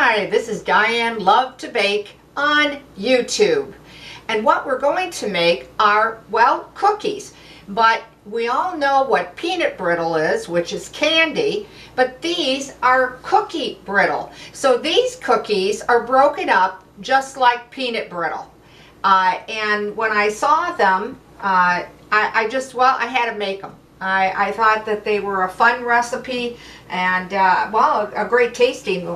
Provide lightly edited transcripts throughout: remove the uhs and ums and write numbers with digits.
Hi, this is Diane Lovetobake on YouTube. And what we're going to make are, well, cookies. But we all know what peanut brittle is, which is candy, but these are cookie brittle. So these cookies are broken up just like peanut brittle. And when I saw them, I had to make them. I thought that they were a fun recipe and, well, a great tasting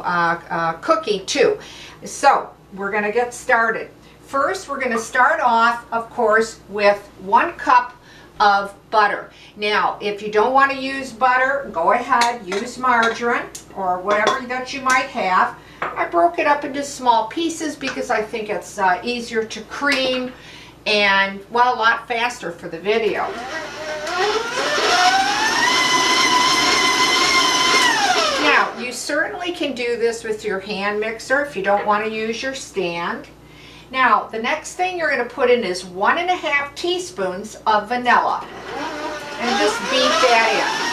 cookie too. So we're going to get started. First, we're going to start off, of course, with 1 cup of butter. Now, if you don't want to use butter, go ahead, use margarine or whatever that you might have. I broke it up into small pieces because I think it's easier to cream and, well, a lot faster for the video. Now, you certainly can do this with your hand mixer if you don't want to use your stand. Now, the next thing you're going to put in is 1½ teaspoons of vanilla. And just beat that in.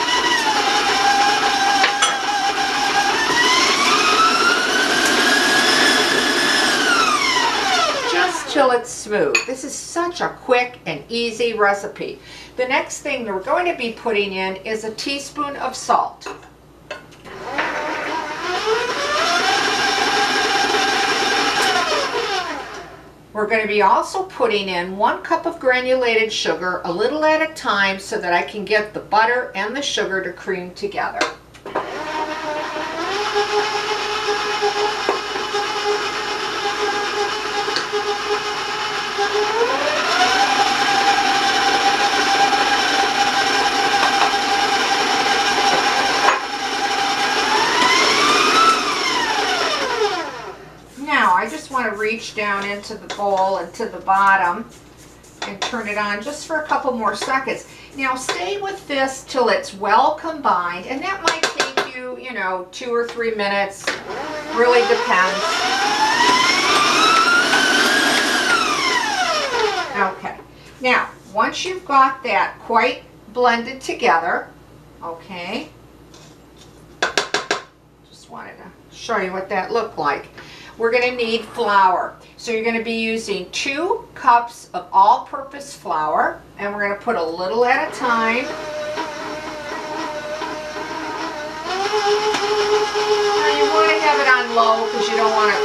Just till it's smooth. This is such a quick and easy recipe. The next thing that we're going to be putting in is a teaspoon of salt. We're going to be also putting in 1 cup of granulated sugar, a little at a time, so that I can get the butter and the sugar to cream together. I just want to reach down into the bowl and to the bottom and turn it on just for a couple more seconds. Now stay with this till it's well combined, and that might take you, 2 or 3 minutes. Really depends. Okay. Now, once you've got that quite blended together, okay, just wanted to show you what that looked like. We're going to need flour. So you're going to be using 2 cups of all-purpose flour, and we're going to put a little at a time. Now you want to have it on low because you don't want to,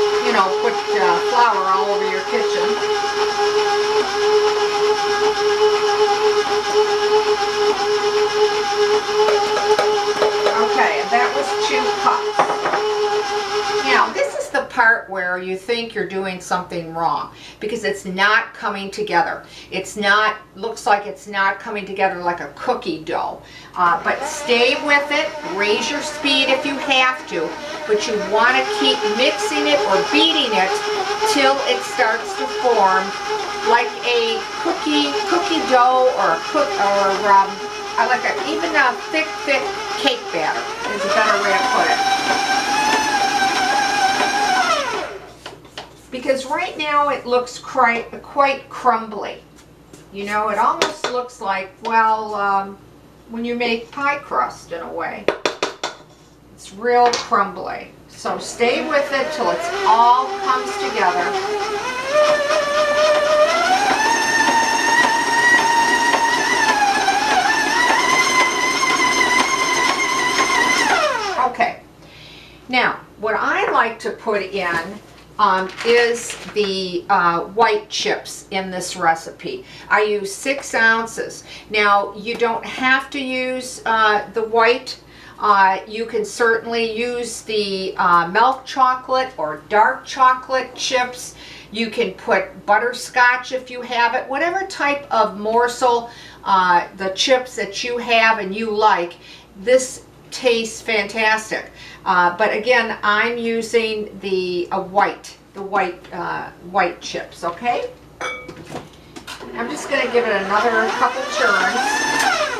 put flour all over your kitchen. Okay, and that was 2 cups. Now, this is the part where you think you're doing something wrong because it's not coming together. Looks like it's not coming together like a cookie dough. But stay with it, raise your speed if you have to, but you want to keep mixing it or beating it till it starts to form like a cookie dough or even a thick cake batter is a better way to put it. Because right now it looks quite crumbly. It almost looks like, well, when you make pie crust in a way. It's real crumbly. So stay with it till it all comes together. Okay. Now, what I like to put in is the white chips in this recipe. I use 6 ounces. Now, you don't have to use the white. You can certainly use the milk chocolate or dark chocolate chips. You can put butterscotch if you have it. Whatever type of morsel, the chips that you have and you like, this tastes fantastic. But again, I'm using the white chips, okay? I'm just going to give it another couple turns.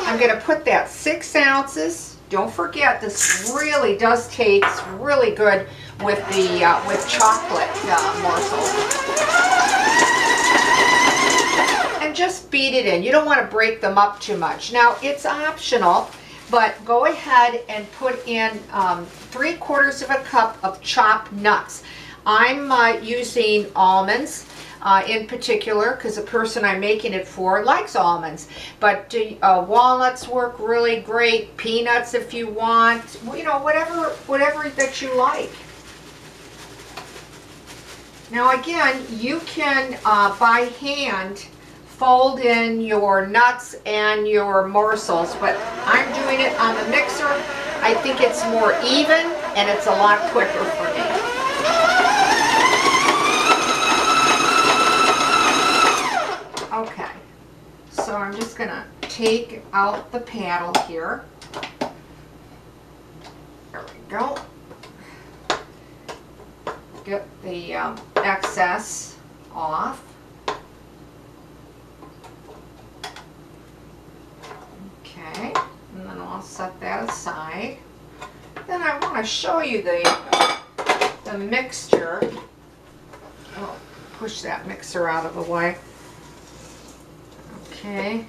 I'm going to put that 6 ounces. Don't forget, this really does taste really good with the with chocolate morsels. And just beat it in. You don't want to break them up too much. Now, it's optional, but go ahead and put in 3/4 of a cup of chopped nuts. I'm using almonds in particular because the person I'm making it for likes almonds, but walnuts work really great, peanuts if you want, you know, whatever that you like. Now again, you can by hand fold in your nuts and your morsels, but I'm doing it on the mixer. I think it's more even and it's a lot quicker for me. Okay, so I'm just gonna take out the paddle here. There we go. Get the excess off. Okay, and then I'll set that aside. Then I want to show you the mixture. Oh, push that mixer out of the way. Okay.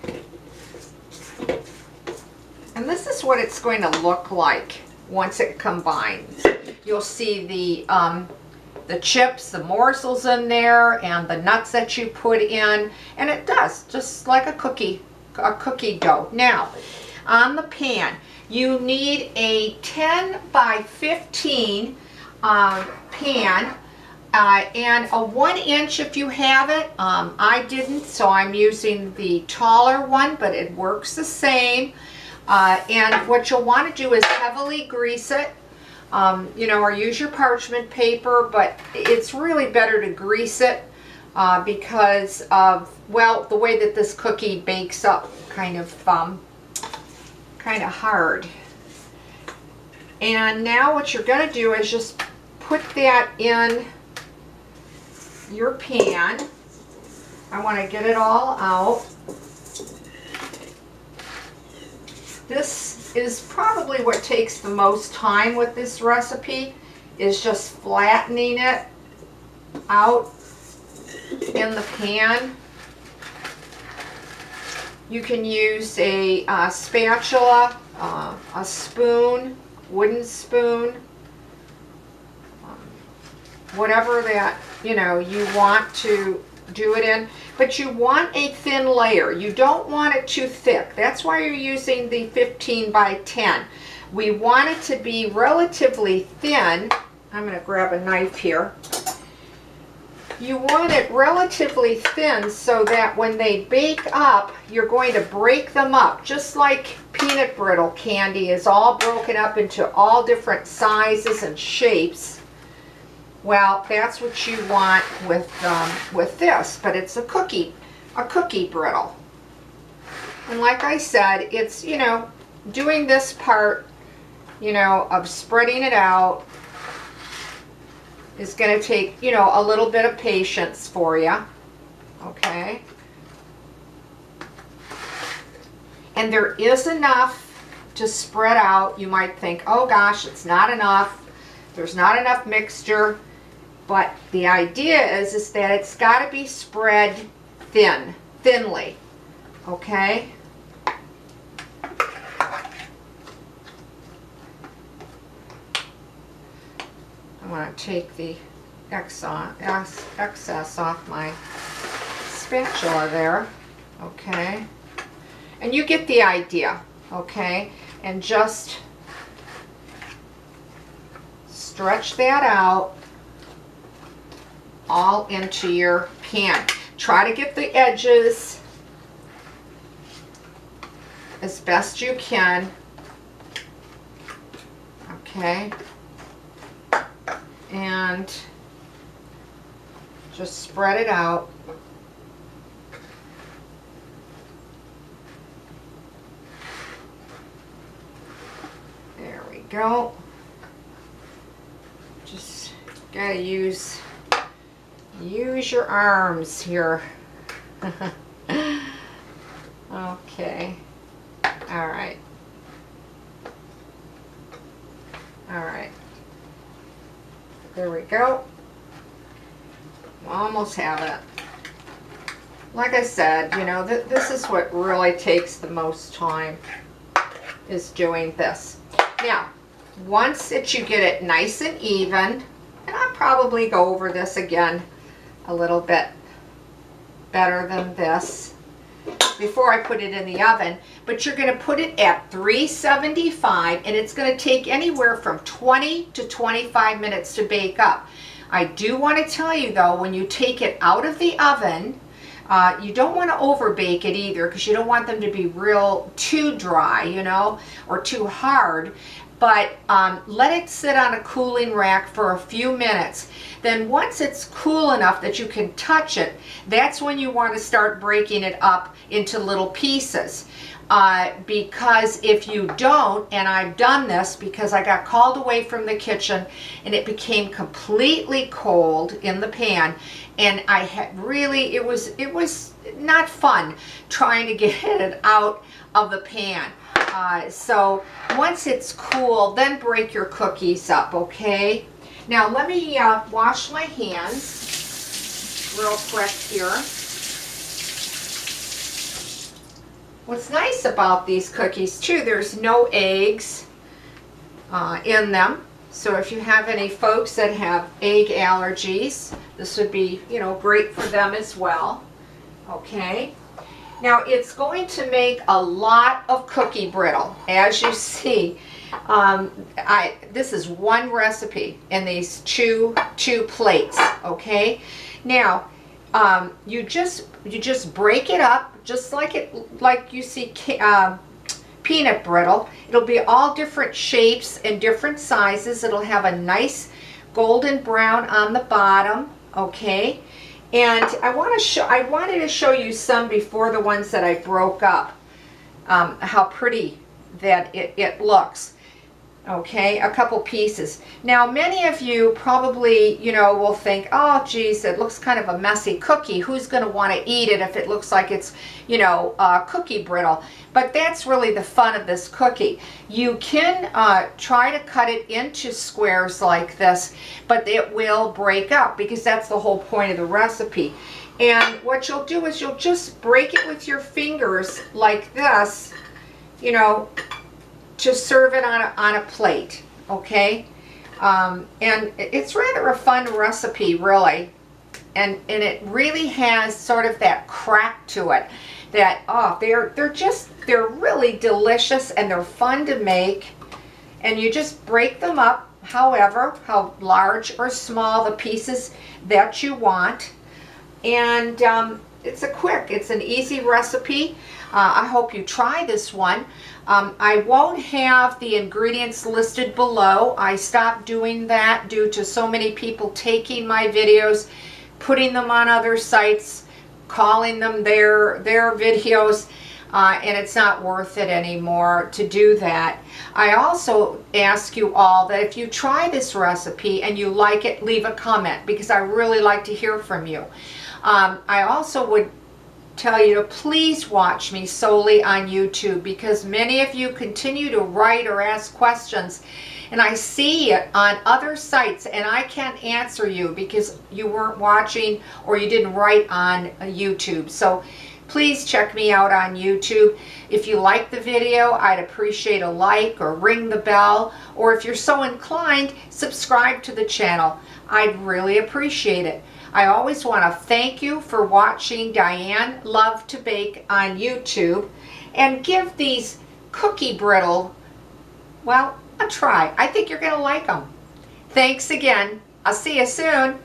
And this is what it's going to look like once it combines. You'll see the chips, the morsels in there, and the nuts that you put in, and it does just like a cookie dough. Now, on the pan, you need a 10 by 15 pan. And a 1 inch if you have it. I didn't, so I'm using the taller one, but it works the same. And what you'll want to do is heavily grease it, you know, or use your parchment paper, but it's really better to grease it because of, well, the way that this cookie bakes up kind of hard. And now what you're going to do is just put that in your pan. I want to get it all out. This is probably what takes the most time with this recipe, is just flattening it out in the pan. You can use a spatula, a spoon, wooden spoon, whatever that, you know, you want to do it in, but you want a thin layer. You don't want it too thick. That's why you're using the 15 by 10. We want it to be relatively thin. I'm going to grab a knife here. You want it relatively thin so that when they bake up, you're going to break them up, just like peanut brittle candy is all broken up into all different sizes and shapes. Well, that's what you want with this, but it's a cookie brittle. And like I said, it's, you know, doing this part, you know, of spreading it out is going to take, you know, a little bit of patience for you. Okay. And there is enough to spread out. You might think, oh gosh, it's not enough. There's not enough mixture. But the idea is that it's got to be spread thinly, okay? I want to take the excess off my spatula there, okay? And you get the idea, okay? And just stretch that out all into your pan. Try to get the edges as best you can. Okay. And just spread it out. There we go. Just gotta use your arms here. Okay. All right. All right. There we go. Almost have it. Like I said, you know, this is what really takes the most time. is doing this. Now, once that you get it nice and even, and I'll probably go over this again a little bit better than this before I put it in the oven, but you're going to put it at 375, and it's going to take anywhere from 20 to 25 minutes to bake up. I do want to tell you though, when you take it out of the oven, you don't want to over bake it either, because you don't want them to be real too dry, you know, or too hard. But let it sit on a cooling rack for a few minutes. Then once it's cool enough that you can touch it, that's when you want to start breaking it up into little pieces. Because if you don't, and I've done this because I got called away from the kitchen and it became completely cold in the pan, and I had really, it was not fun trying to get it out of the pan. So once it's cool, then break your cookies up, okay? Now let me wash my hands real quick here. What's nice about these cookies too, there's no eggs in them. So if you have any folks that have egg allergies, this would be, you know, great for them as well. Okay. Now it's going to make a lot of cookie brittle. As you see, this is one recipe in these two plates. Okay. Now you just break it up just like you see peanut brittle. It'll be all different shapes and different sizes. It'll have a nice golden brown on the bottom. Okay. And I wanted to show you some before the ones that I broke up, how pretty that it looks. Okay, a couple pieces. Now, many of you probably, you know, will think, oh, geez, it looks kind of a messy cookie. Who's going to want to eat it if it looks like it's, you know, cookie brittle? But that's really the fun of this cookie. You can try to cut it into squares like this, but it will break up because that's the whole point of the recipe. And what you'll do is you'll just break it with your fingers like this, you know, to serve it on a plate, okay? And it's rather a fun recipe, really. And it really has sort of that crack to it that, oh, they're really delicious and they're fun to make. And you just break them up, however, how large or small the pieces that you want. And it's an easy recipe. I hope you try this one. I won't have the ingredients listed below. I stopped doing that due to so many people taking my videos, putting them on other sites, calling them their videos, and it's not worth it anymore to do that. I also ask you all that if you try this recipe and you like it, leave a comment, because I really like to hear from you. I also would tell you to please watch me solely on YouTube, because many of you continue to write or ask questions and I see it on other sites and I can't answer you because you weren't watching or you didn't write on YouTube. So please check me out on YouTube. If you like the video, I'd appreciate a like or ring the bell, or if you're so inclined, subscribe to the channel. I'd really appreciate it. I always want to thank you for watching Diane Lovetobake on YouTube, and give these cookie brittle, well, a try. I think you're going to like them. Thanks again. I'll see you soon.